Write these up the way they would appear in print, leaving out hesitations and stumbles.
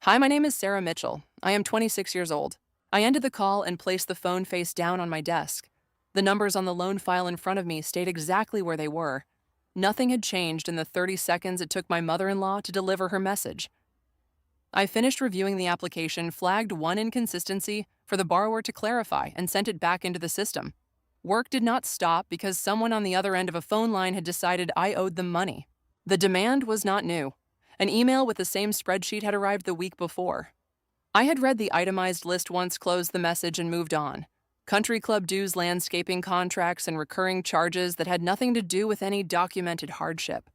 Hi, my name is Sarah Mitchell. I am 26 years old. I ended the call and placed the phone face down on my desk. The numbers on the loan file in front of me stayed exactly where they were. Nothing had changed in the 30 seconds it took my mother-in-law to deliver her message. I finished reviewing the application, flagged one inconsistency for the borrower to clarify, and sent it back into the system. Work did not stop because someone on the other end of a phone line had decided I owed them money. The demand was not new. An email with the same spreadsheet had arrived the week before. I had read the itemized list once, closed the message, and moved on. Country club dues, landscaping contracts, and recurring charges that had nothing to do with any documented hardship.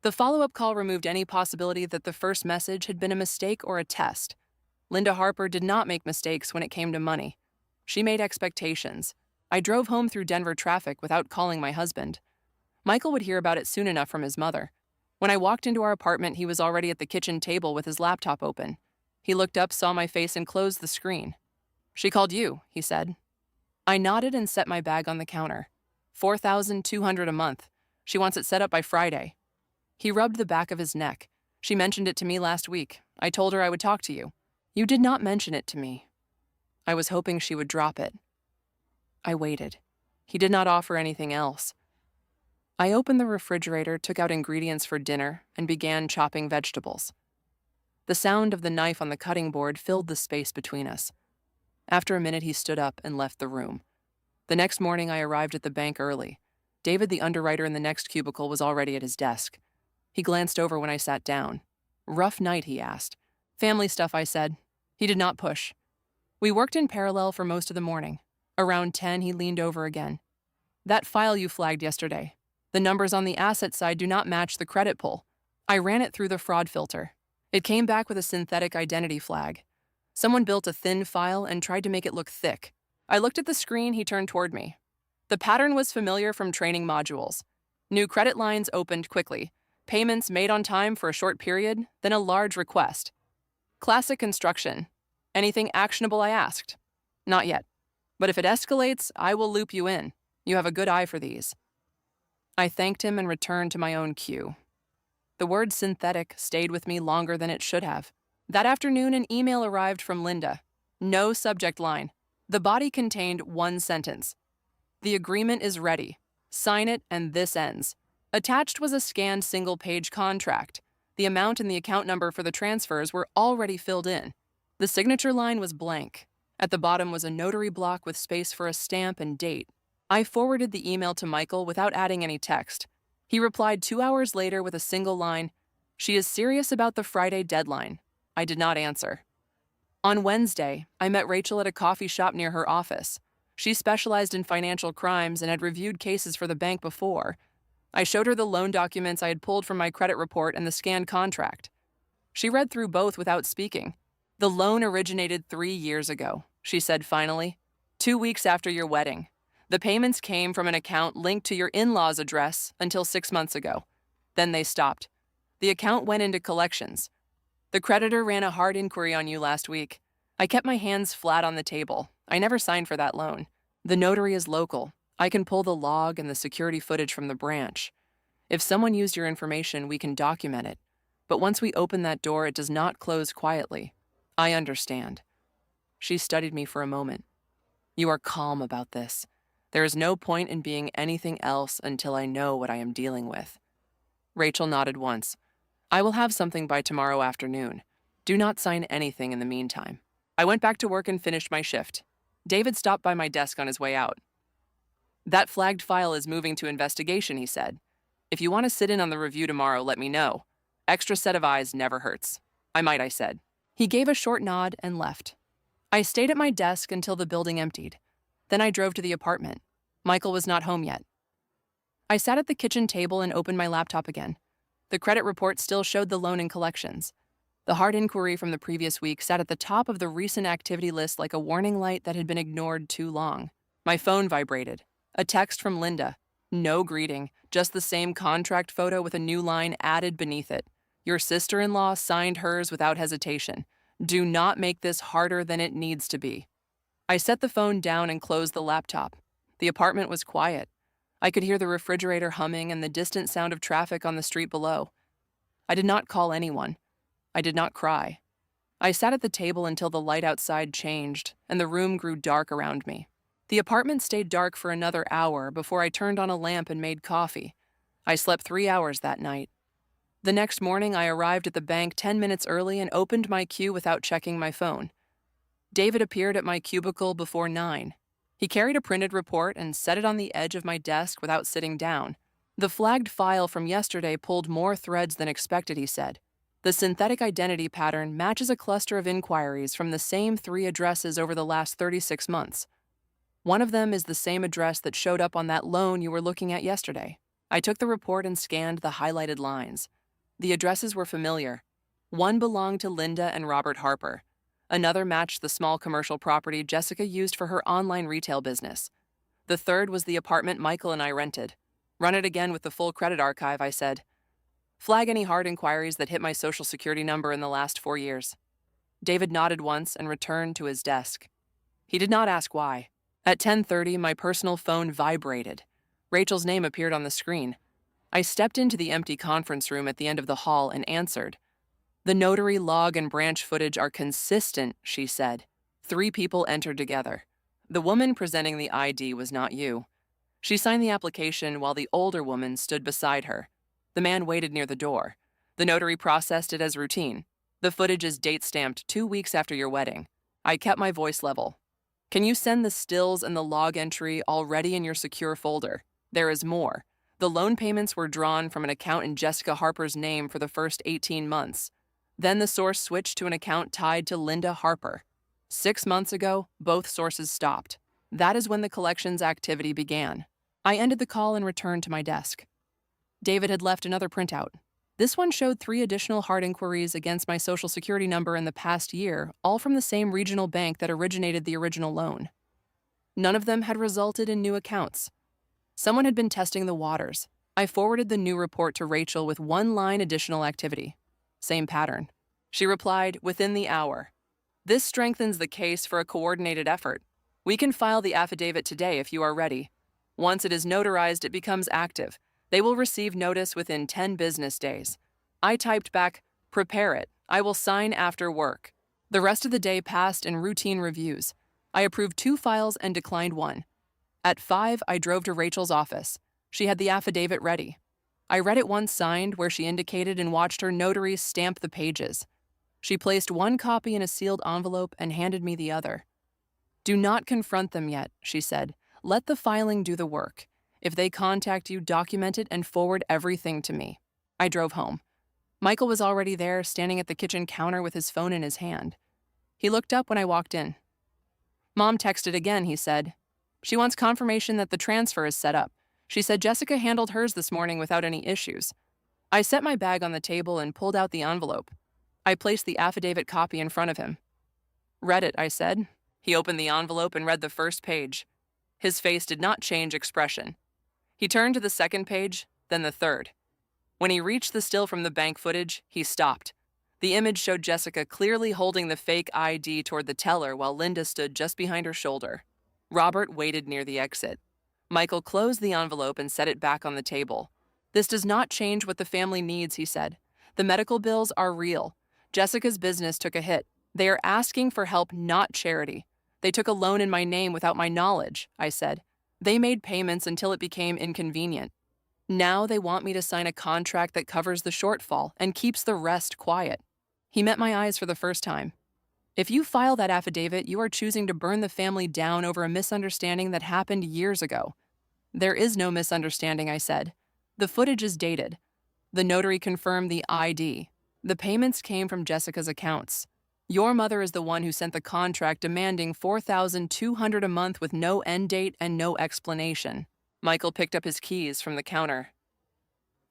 The follow-up call removed any possibility that the first message had been a mistake or a test. Linda Harper did not make mistakes when it came to money. She made expectations. I drove home through Denver traffic without calling my husband. Michael would hear about it soon enough from his mother. When I walked into our apartment, he was already at the kitchen table with his laptop open. He looked up, saw my face, and closed the screen. "She called you," he said. I nodded and set my bag on the counter. $4,200 a month. She wants it set up by Friday. He rubbed the back of his neck. "She mentioned it to me last week. I told her I would talk to you." "You did not mention it to me." I was hoping she would drop it. I waited. He did not offer anything else. I opened the refrigerator, took out ingredients for dinner, and began chopping vegetables. The sound of the knife on the cutting board filled the space between us. After a minute, he stood up and left the room. The next morning, I arrived at the bank early. David, the underwriter in the next cubicle, was already at his desk. He glanced over when I sat down. "Rough night?" he asked. "Family stuff," I said. He did not push. We worked in parallel for most of the morning. Around 10, he leaned over again. "That file you flagged yesterday. The numbers on the asset side do not match the credit pull. I ran it through the fraud filter. It came back with a synthetic identity flag. Someone built a thin file and tried to make it look thick." I looked at the screen. He turned toward me. The pattern was familiar from training modules. New credit lines opened quickly. Payments made on time for a short period, then a large request. Classic construction. "Anything actionable?" I asked. "Not yet. But if it escalates, I will loop you in. You have a good eye for these." I thanked him and returned to my own queue. The word synthetic stayed with me longer than it should have. That afternoon, an email arrived from Linda. No subject line. The body contained one sentence. "The agreement is ready. Sign it and this ends." Attached was a scanned single-page contract. The amount and the account number for the transfers were already filled in. The signature line was blank. At the bottom was a notary block with space for a stamp and date. I forwarded the email to Michael without adding any text. He replied 2 hours later with a single line, "She is serious about the Friday deadline." I did not answer. On Wednesday, I met Rachel at a coffee shop near her office. She specialized in financial crimes and had reviewed cases for the bank before. I showed her the loan documents I had pulled from my credit report and the scanned contract. She read through both without speaking. "The loan originated 3 years ago," she said finally. "2 weeks after your wedding. The payments came from an account linked to your in-laws' address until 6 months ago. Then they stopped. The account went into collections. The creditor ran a hard inquiry on you last week. I kept my hands flat on the table. I never signed for that loan. The notary is local. I can pull the log and the security footage from the branch. If someone used your information, we can document it. But once we open that door, it does not close quietly. I understand." She studied me for a moment. "You are calm about this. There is no point in being anything else until I know what I am dealing with." Rachel nodded once. "I will have something by tomorrow afternoon. Do not sign anything in the meantime." I went back to work and finished my shift. David stopped by my desk on his way out. "That flagged file is moving to investigation," he said. "If you want to sit in on the review tomorrow, let me know. Extra set of eyes never hurts." I said. He gave a short nod and left. I stayed at my desk until the building emptied. Then I drove to the apartment. Michael was not home yet. I sat at the kitchen table and opened my laptop again. The credit report still showed the loan in collections. The hard inquiry from the previous week sat at the top of the recent activity list like a warning light that had been ignored too long. My phone vibrated. A text from Linda. No greeting, just the same contract photo with a new line added beneath it. "Your sister-in-law signed hers without hesitation. Do not make this harder than it needs to be." I set the phone down and closed the laptop. The apartment was quiet. I could hear the refrigerator humming and the distant sound of traffic on the street below. I did not call anyone. I did not cry. I sat at the table until the light outside changed and the room grew dark around me. The apartment stayed dark for another hour before I turned on a lamp and made coffee. I slept 3 hours that night. The next morning, I arrived at the bank 10 minutes early and opened my queue without checking my phone. David appeared at my cubicle before 9. He carried a printed report and set it on the edge of my desk without sitting down. The flagged file from yesterday pulled more threads than expected, he said. The synthetic identity pattern matches a cluster of inquiries from the same 3 addresses over the last 36 months. One of them is the same address that showed up on that loan you were looking at yesterday. I took the report and scanned the highlighted lines. The addresses were familiar. One belonged to Linda and Robert Harper. Another matched the small commercial property Jessica used for her online retail business. The third was the apartment Michael and I rented. Run it again with the full credit archive, I said. Flag any hard inquiries that hit my social security number in the last 4 years. David nodded once and returned to his desk. He did not ask why. At 10:30, my personal phone vibrated. Rachel's name appeared on the screen. I stepped into the empty conference room at the end of the hall and answered. The notary log and branch footage are consistent, she said. 3 people entered together. The woman presenting the ID was not you. She signed the application while the older woman stood beside her. The man waited near the door. The notary processed it as routine. The footage is date-stamped 2 weeks after your wedding. I kept my voice level. Can you send the stills and the log entry already in your secure folder? There is more. The loan payments were drawn from an account in Jessica Harper's name for the first 18 months. Then the source switched to an account tied to Linda Harper. 6 months ago, both sources stopped. That is when the collections activity began. I ended the call and returned to my desk. David had left another printout. This one showed 3 additional hard inquiries against my social security number in the past year, all from the same regional bank that originated the original loan. None of them had resulted in new accounts. Someone had been testing the waters. I forwarded the new report to Rachel with 1 line additional activity. Same pattern. She replied, within the hour. This strengthens the case for a coordinated effort. We can file the affidavit today if you are ready. Once it is notarized, it becomes active. They will receive notice within 10 business days. I typed back, prepare it. I will sign after work. The rest of the day passed in routine reviews. I approved 2 files and declined 1. At 5, I drove to Rachel's office. She had the affidavit ready. I read it once signed where she indicated and watched her notary stamp the pages. She placed 1 copy in a sealed envelope and handed me the other. Do not confront them yet, she said. Let the filing do the work. If they contact you, document it and forward everything to me. I drove home. Michael was already there, standing at the kitchen counter with his phone in his hand. He looked up when I walked in. Mom texted again, he said. She wants confirmation that the transfer is set up. She said Jessica handled hers this morning without any issues. I set my bag on the table and pulled out the envelope. I placed the affidavit copy in front of him. Read it, I said. He opened the envelope and read the first page. His face did not change expression. He turned to the second page, then the third. When he reached the still from the bank footage, he stopped. The image showed Jessica clearly holding the fake ID toward the teller while Linda stood just behind her shoulder. Robert waited near the exit. Michael closed the envelope and set it back on the table. This does not change what the family needs, he said. The medical bills are real. Jessica's business took a hit. They are asking for help, not charity. They took a loan in my name without my knowledge, I said. They made payments until it became inconvenient. Now they want me to sign a contract that covers the shortfall and keeps the rest quiet. He met my eyes for the first time. If you file that affidavit, you are choosing to burn the family down over a misunderstanding that happened years ago. There is no misunderstanding, I said. The footage is dated. The notary confirmed the ID. The payments came from Jessica's accounts. Your mother is the one who sent the contract demanding $4,200 a month with no end date and no explanation. Michael picked up his keys from the counter.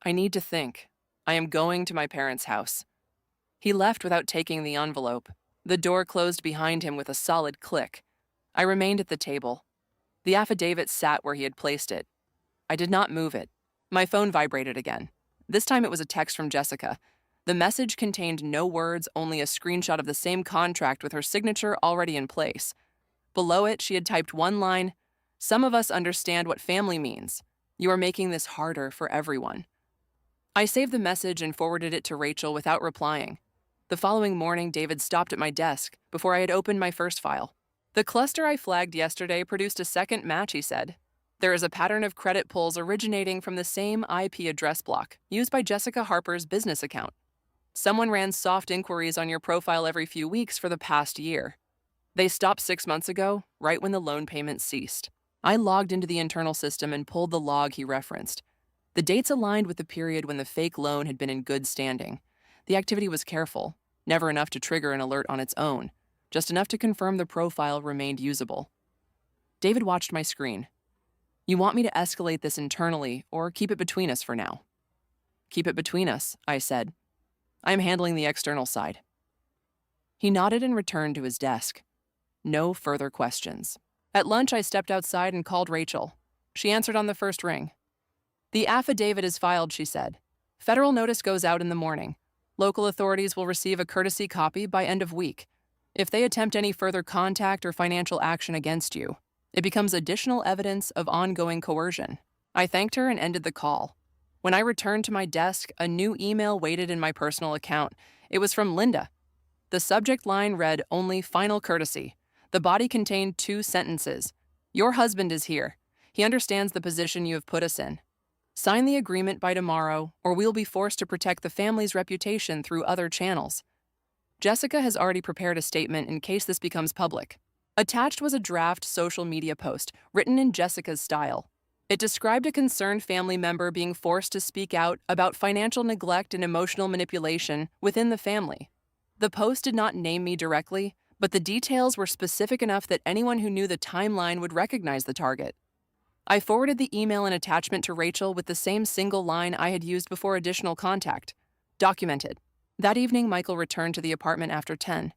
I need to think. I am going to my parents' house. He left without taking the envelope. The door closed behind him with a solid click. I remained at the table. The affidavit sat where he had placed it. I did not move it. My phone vibrated again. This time it was a text from Jessica. The message contained no words, only a screenshot of the same contract with her signature already in place. Below it, she had typed 1 line, "Some of us understand what family means. You are making this harder for everyone." I saved the message and forwarded it to Rachel without replying. The following morning, David stopped at my desk before I had opened my first file. The cluster I flagged yesterday produced a second match, he said. There is a pattern of credit pulls originating from the same IP address block used by Jessica Harper's business account. Someone ran soft inquiries on your profile every few weeks for the past year. They stopped 6 months ago, right when the loan payments ceased. I logged into the internal system and pulled the log he referenced. The dates aligned with the period when the fake loan had been in good standing. The activity was careful, never enough to trigger an alert on its own, just enough to confirm the profile remained usable. David watched my screen. You want me to escalate this internally or keep it between us for now? Keep it between us, I said. I am handling the external side. He nodded and returned to his desk. No further questions. At lunch, I stepped outside and called Rachel. She answered on the first ring. The affidavit is filed, she said. Federal notice goes out in the morning. Local authorities will receive a courtesy copy by end of week. If they attempt any further contact or financial action against you, it becomes additional evidence of ongoing coercion. I thanked her and ended the call. When I returned to my desk, a new email waited in my personal account. It was from Linda. The subject line read only final courtesy. The body contained 2 sentences. Your husband is here. He understands the position you have put us in. Sign the agreement by tomorrow, or we'll be forced to protect the family's reputation through other channels. Jessica has already prepared a statement in case this becomes public. Attached was a draft social media post written in Jessica's style. It described a concerned family member being forced to speak out about financial neglect and emotional manipulation within the family. The post did not name me directly, but the details were specific enough that anyone who knew the timeline would recognize the target. I forwarded the email and attachment to Rachel with the same single line I had used before additional contact. Documented. That evening, Michael returned to the apartment after 10.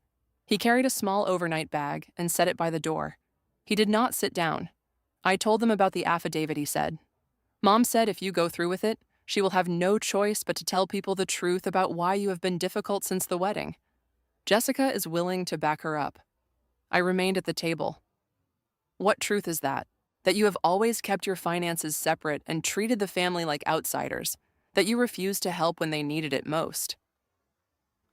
He carried a small overnight bag and set it by the door. He did not sit down. I told them about the affidavit, he said. Mom said if you go through with it, she will have no choice but to tell people the truth about why you have been difficult since the wedding. Jessica is willing to back her up. I remained at the table. What truth is that? That you have always kept your finances separate and treated the family like outsiders, that you refused to help when they needed it most.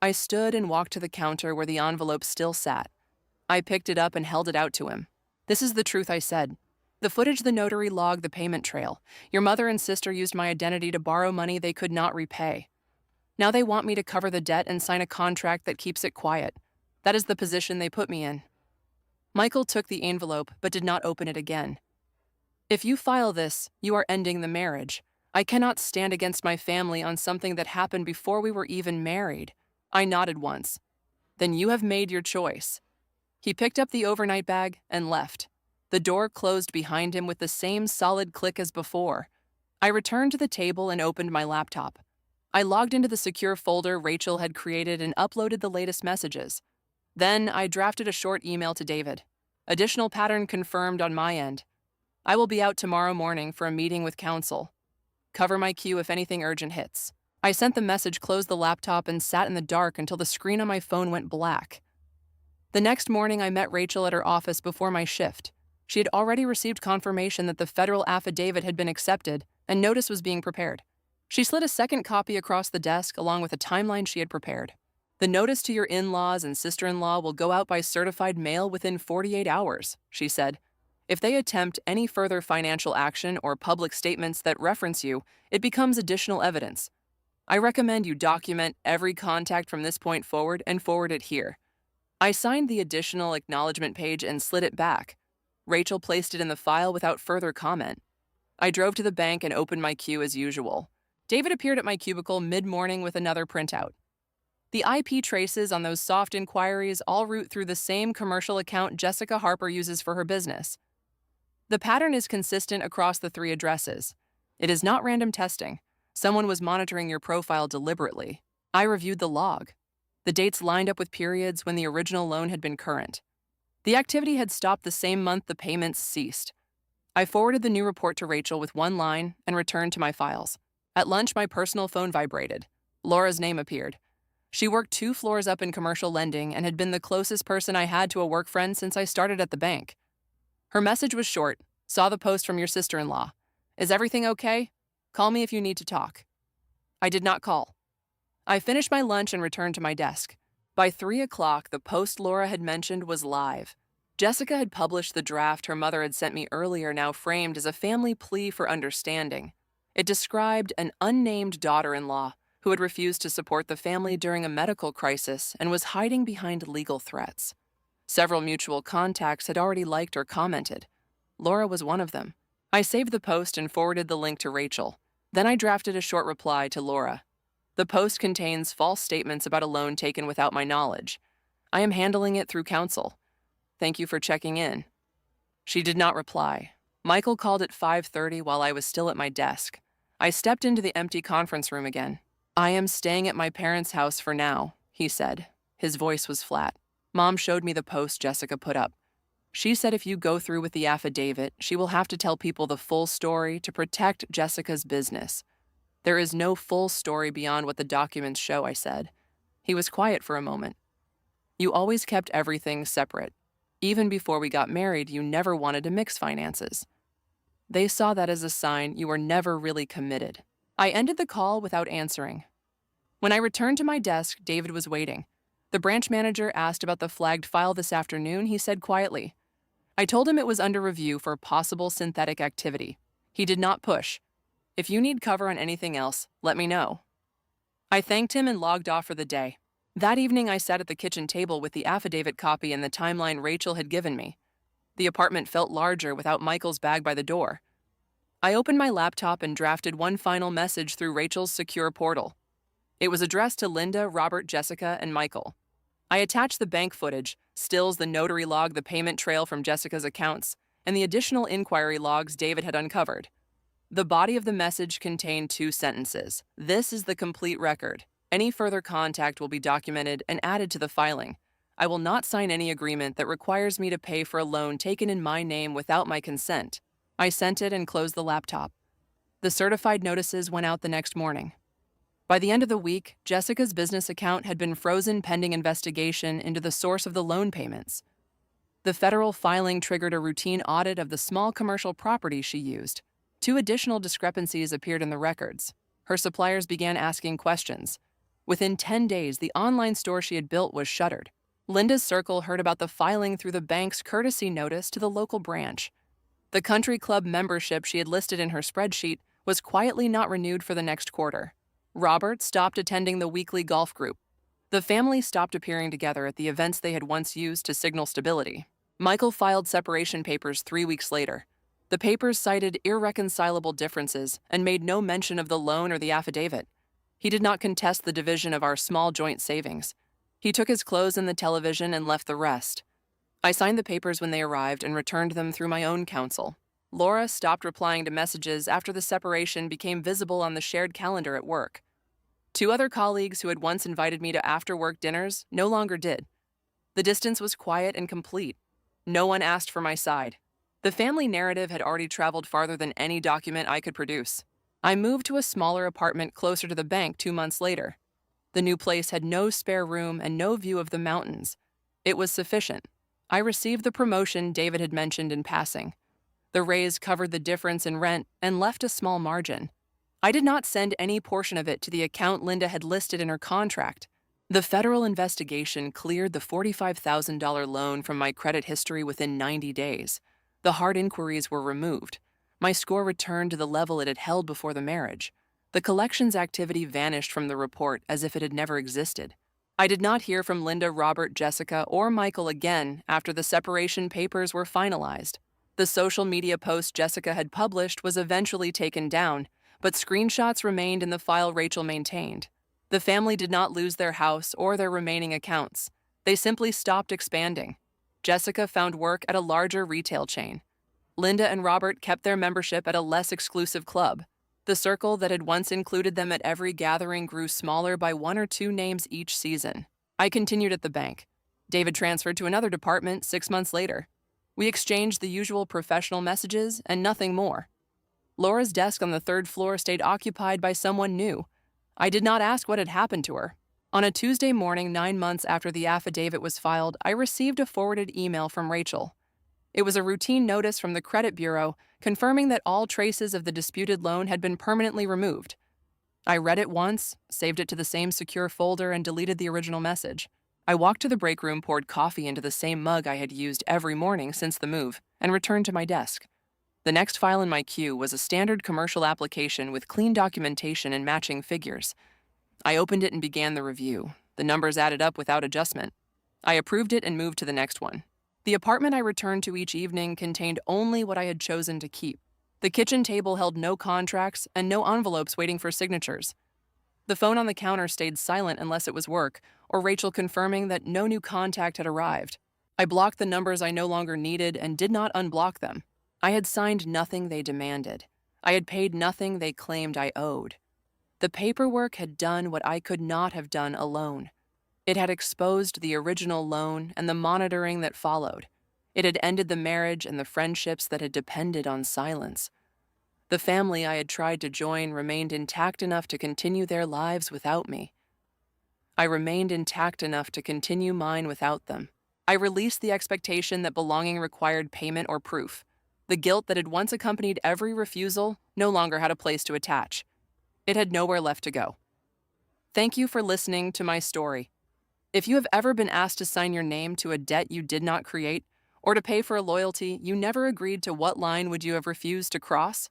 I stood and walked to the counter where the envelope still sat. I picked it up and held it out to him. This is the truth, I said. The footage the notary logged the payment trail. Your mother and sister used my identity to borrow money they could not repay. Now they want me to cover the debt and sign a contract that keeps it quiet. That is the position they put me in. Michael took the envelope but did not open it again. If you file this, you are ending the marriage. I cannot stand against my family on something that happened before we were even married. I nodded once. Then you have made your choice. He picked up the overnight bag and left. The door closed behind him with the same solid click as before. I returned to the table and opened my laptop. I logged into the secure folder Rachel had created and uploaded the latest messages. Then I drafted a short email to David. Additional pattern confirmed on my end. I will be out tomorrow morning for a meeting with counsel. Cover my queue if anything urgent hits. I sent the message, closed the laptop, and sat in the dark until the screen on my phone went black. The next morning, I met Rachel at her office before my shift. She had already received confirmation that the federal affidavit had been accepted and notice was being prepared. She slid a second copy across the desk along with a timeline she had prepared. The notice to your in-laws and sister-in-law will go out by certified mail within 48 hours, she said. If they attempt any further financial action or public statements that reference you, it becomes additional evidence. I recommend you document every contact from this point forward and forward it here. I signed the additional acknowledgement page and slid it back. Rachel placed it in the file without further comment. I drove to the bank and opened my queue as usual. David appeared at my cubicle mid-morning with another printout. The IP traces on those soft inquiries all route through the same commercial account Jessica Harper uses for her business. The pattern is consistent across the 3 addresses. It is not random testing. Someone was monitoring your profile deliberately. I reviewed the log. The dates lined up with periods when the original loan had been current. The activity had stopped the same month the payments ceased. I forwarded the new report to Rachel with one line and returned to my files. At lunch, my personal phone vibrated. Laura's name appeared. She worked 2 floors up in commercial lending and had been the closest person I had to a work friend since I started at the bank. Her message was short. Saw the post from your sister-in-law. Is everything okay? Call me if you need to talk. I did not call. I finished my lunch and returned to my desk. By 3 o'clock, the post Laura had mentioned was live. Jessica had published the draft her mother had sent me earlier, now framed as a family plea for understanding. It described an unnamed daughter-in-law who had refused to support the family during a medical crisis and was hiding behind legal threats. Several mutual contacts had already liked or commented. Laura was one of them. I saved the post and forwarded the link to Rachel. Then I drafted a short reply to Laura. The post contains false statements about a loan taken without my knowledge. I am handling it through counsel. Thank you for checking in. She did not reply. Michael called at 5:30 while I was still at my desk. I stepped into the empty conference room again. I am staying at my parents' house for now, he said. His voice was flat. Mom showed me the post Jessica put up. She said if you go through with the affidavit, she will have to tell people the full story to protect Jessica's business. There is no full story beyond what the documents show, I said. He was quiet for a moment. You always kept everything separate. Even before we got married, you never wanted to mix finances. They saw that as a sign you were never really committed. I ended the call without answering. When I returned to my desk, David was waiting. The branch manager asked about the flagged file this afternoon. He said quietly. I told him it was under review for possible synthetic activity. He did not push. If you need cover on anything else, let me know. I thanked him and logged off for the day. That evening, I sat at the kitchen table with the affidavit copy and the timeline Rachel had given me. The apartment felt larger without Michael's bag by the door. I opened my laptop and drafted one final message through Rachel's secure portal. It was addressed to Linda, Robert, Jessica, and Michael. I attached the bank footage, stills, the notary log, the payment trail from Jessica's accounts, and the additional inquiry logs David had uncovered. The body of the message contained 2 sentences. This is the complete record. Any further contact will be documented and added to the filing. I will not sign any agreement that requires me to pay for a loan taken in my name without my consent. I sent it and closed the laptop. The certified notices went out the next morning. By the end of the week, Jessica's business account had been frozen pending investigation into the source of the loan payments. The federal filing triggered a routine audit of the small commercial property she used. 2 additional discrepancies appeared in the records. Her suppliers began asking questions. Within 10 days, the online store she had built was shuttered. Linda's circle heard about the filing through the bank's courtesy notice to the local branch. The country club membership she had listed in her spreadsheet was quietly not renewed for the next quarter. Robert stopped attending the weekly golf group. The family stopped appearing together at the events they had once used to signal stability. Michael filed separation papers 3 weeks later. The papers cited irreconcilable differences and made no mention of the loan or the affidavit. He did not contest the division of our small joint savings. He took his clothes and the television and left the rest. I signed the papers when they arrived and returned them through my own counsel. Laura stopped replying to messages after the separation became visible on the shared calendar at work. 2 other colleagues who had once invited me to after-work dinners no longer did. The distance was quiet and complete. No one asked for my side. The family narrative had already traveled farther than any document I could produce. I moved to a smaller apartment closer to the bank 2 months later. The new place had no spare room and no view of the mountains. It was sufficient. I received the promotion David had mentioned in passing. The raise covered the difference in rent and left a small margin. I did not send any portion of it to the account Linda had listed in her contract. The federal investigation cleared the $45,000 loan from my credit history within 90 days. The hard inquiries were removed. My score returned to the level it had held before the marriage. The collections activity vanished from the report as if it had never existed. I did not hear from Linda, Robert, Jessica, or Michael again after the separation papers were finalized. The social media post Jessica had published was eventually taken down, but screenshots remained in the file Rachel maintained. The family did not lose their house or their remaining accounts. They simply stopped expanding. Jessica found work at a larger retail chain. Linda and Robert kept their membership at a less exclusive club. The circle that had once included them at every gathering grew smaller by 1 or 2 names each season. I continued at the bank. David transferred to another department 6 months later. We exchanged the usual professional messages and nothing more. Laura's desk on the 3rd floor stayed occupied by someone new. I did not ask what had happened to her. On a Tuesday morning 9 months after the affidavit was filed, I received a forwarded email from Rachel. It was a routine notice from the credit bureau confirming that all traces of the disputed loan had been permanently removed. I read it once, saved it to the same secure folder, and deleted the original message. I walked to the break room, poured coffee into the same mug I had used every morning since the move, and returned to my desk. The next file in my queue was a standard commercial application with clean documentation and matching figures. I opened it and began the review. The numbers added up without adjustment. I approved it and moved to the next one. The apartment I returned to each evening contained only what I had chosen to keep. The kitchen table held no contracts and no envelopes waiting for signatures. The phone on the counter stayed silent unless it was work, or Rachel confirming that no new contact had arrived. I blocked the numbers I no longer needed and did not unblock them. I had signed nothing they demanded. I had paid nothing they claimed I owed. The paperwork had done what I could not have done alone. It had exposed the original loan and the monitoring that followed. It had ended the marriage and the friendships that had depended on silence. The family I had tried to join remained intact enough to continue their lives without me. I remained intact enough to continue mine without them. I released the expectation that belonging required payment or proof. The guilt that had once accompanied every refusal no longer had a place to attach. It had nowhere left to go. Thank you for listening to my story. If you have ever been asked to sign your name to a debt you did not create, or to pay for a loyalty you never agreed to, what line would you have refused to cross?